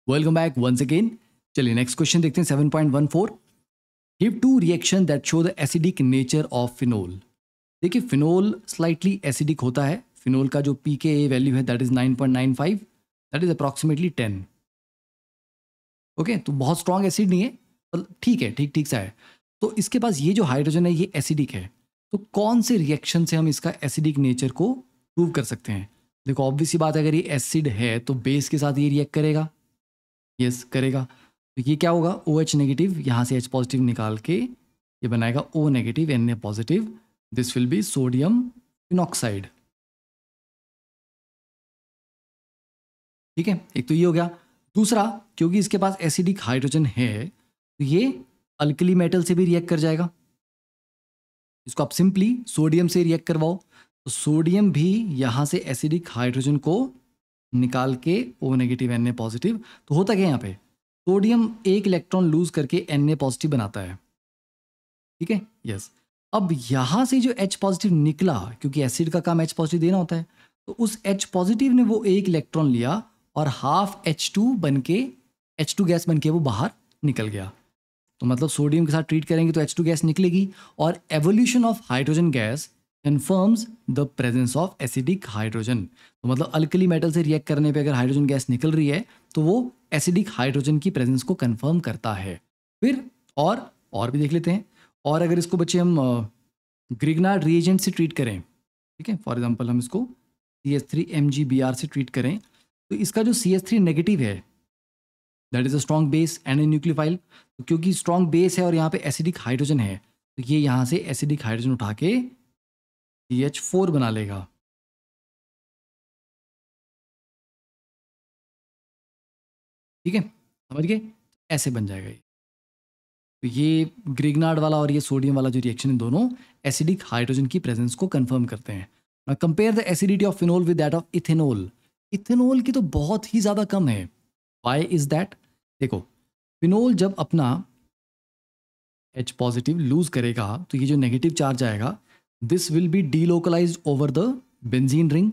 Welcome back once again. चलिए next question देखते हैं 7.14। Give two reaction that show the acidic nature of phenol. देखिए phenol slightly acidic होता है। Phenol का जो pKa वैल्यू है that is 9.95, that is approximately 10। Okay, तो बहुत स्ट्रॉन्ग एसिड नहीं है, ठीक है, ठीक ठीक सा है। तो इसके पास ये जो हाइड्रोजन है ये एसिडिक है। तो कौन से रिएक्शन से हम इसका एसिडिक नेचर को प्रूव कर सकते हैं? देखो ऑब्वियस सी बात है, अगर ये एसिड है तो बेस के साथ ये रिएक्ट करेगा। यस करेगा। तो ये क्या होगा, OH नेगेटिव, यहाँ से H पॉजिटिव निकाल के ये बनाएगा O negative Na positive. This will be sodium phenoxide. ठीक है, एक तो ये हो गया। दूसरा, क्योंकि इसके पास एसिडिक हाइड्रोजन है तो ये अल्कली मेटल से भी रिएक्ट कर जाएगा। इसको आप सिंपली सोडियम से रिएक्ट करवाओ तो सोडियम भी यहाँ से एसिडिक हाइड्रोजन को निकाल के O नेगेटिव Na पॉजिटिव। तो होता क्या यहाँ पे, सोडियम एक इलेक्ट्रॉन लूज करके Na पॉजिटिव बनाता है। ठीक है, यस। अब यहाँ से जो H पॉजिटिव निकला, क्योंकि एसिड का काम H पॉजिटिव देना होता है, तो उस H पॉजिटिव ने वो एक इलेक्ट्रॉन लिया और हाफ H2 बन के H2 गैस बन के वो बाहर निकल गया। तो मतलब सोडियम के साथ ट्रीट करेंगे तो H2 गैस निकलेगी और evolution of hydrogen gas confirms the presence of acidic hydrogen. तो मतलब अल्कली मेटल से रिएक्ट करने पे अगर हाइड्रोजन गैस निकल रही है तो वो एसिडिक हाइड्रोजन की प्रेजेंस को कन्फर्म करता है। फिर और भी देख लेते हैं। और अगर इसको बच्चे हम ग्रिग्नार्ड रिएजेंट से ट्रीट करें, ठीक है, फॉर एग्जांपल हम इसको CH3MgBr से ट्रीट करें तो इसका जो CH3 नेगेटिव है that is a strong base and a nucleophile. तो क्योंकि स्ट्रॉन्ग बेस है और यहाँ पे एसिडिक हाइड्रोजन है तो ये यहाँ से एसिडिक हाइड्रोजन उठा के CH4 बना लेगा। ठीक है, समझ गए, ऐसे बन जाएगा ये। तो ये ग्रिग्नार्ड वाला और ये सोडियम वाला जो रिएक्शन है दोनों एसिडिक हाइड्रोजन की प्रेजेंस को कंफर्म करते हैं। Now compare the acidity of phenol with that of ethanol. Ethanol की तो बहुत ही ज़्यादा कम है। Why is that? देखो फिनोल जब अपना H पॉजिटिव लूज करेगा तो ये जो नेगेटिव चार्ज आएगा this will be delocalised over the benzene ring.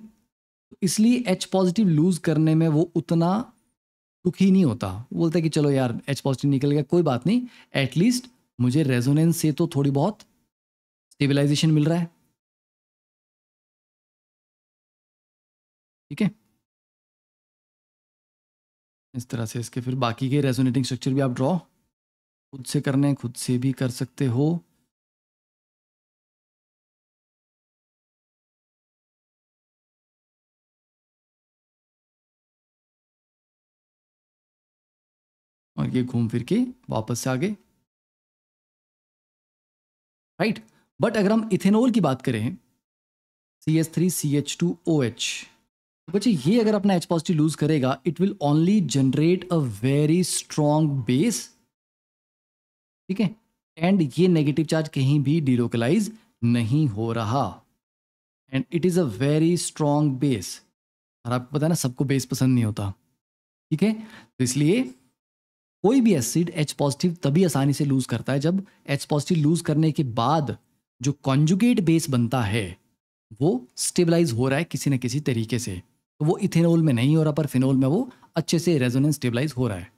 इसलिए H पॉजिटिव लूज करने में वो उतना दुखी नहीं होता। वो बोलता है कि चलो यार H पॉजिटिव निकल गया, कोई बात नहीं, एटलीस्ट मुझे रेजोनेंस से तो थोड़ी बहुत स्टेबलाइजेशन मिल रहा है। ठीक है, इस तरह से इसके फिर बाकी के रेजोनेटिंग स्ट्रक्चर भी आप ड्रॉ खुद से करने हैं, खुद से भी कर सकते हो। और ये घूम फिर के वापस से आगे, राइट। बट अगर हम इथेनॉल की बात करें CH3CH2OH, तो बच्चे ये अगर अपना H पॉजिटिव लूज करेगा it will only generate a very strong base. ठीक है, एंड ये नेगेटिव चार्ज कहीं भी डिलोकलाइज नहीं हो रहा and it is a very strong base. और आपको पता है ना सबको बेस पसंद नहीं होता। ठीक है, तो इसलिए कोई भी एसिड H पॉजिटिव तभी आसानी से लूज करता है जब H पॉजिटिव लूज करने के बाद जो कॉन्जुगेट बेस बनता है वो स्टेबलाइज हो रहा है किसी न किसी तरीके से। तो वो इथेनॉल में नहीं हो रहा पर फिनोल में वो अच्छे से रेजोनेंस स्टेबलाइज हो रहा है।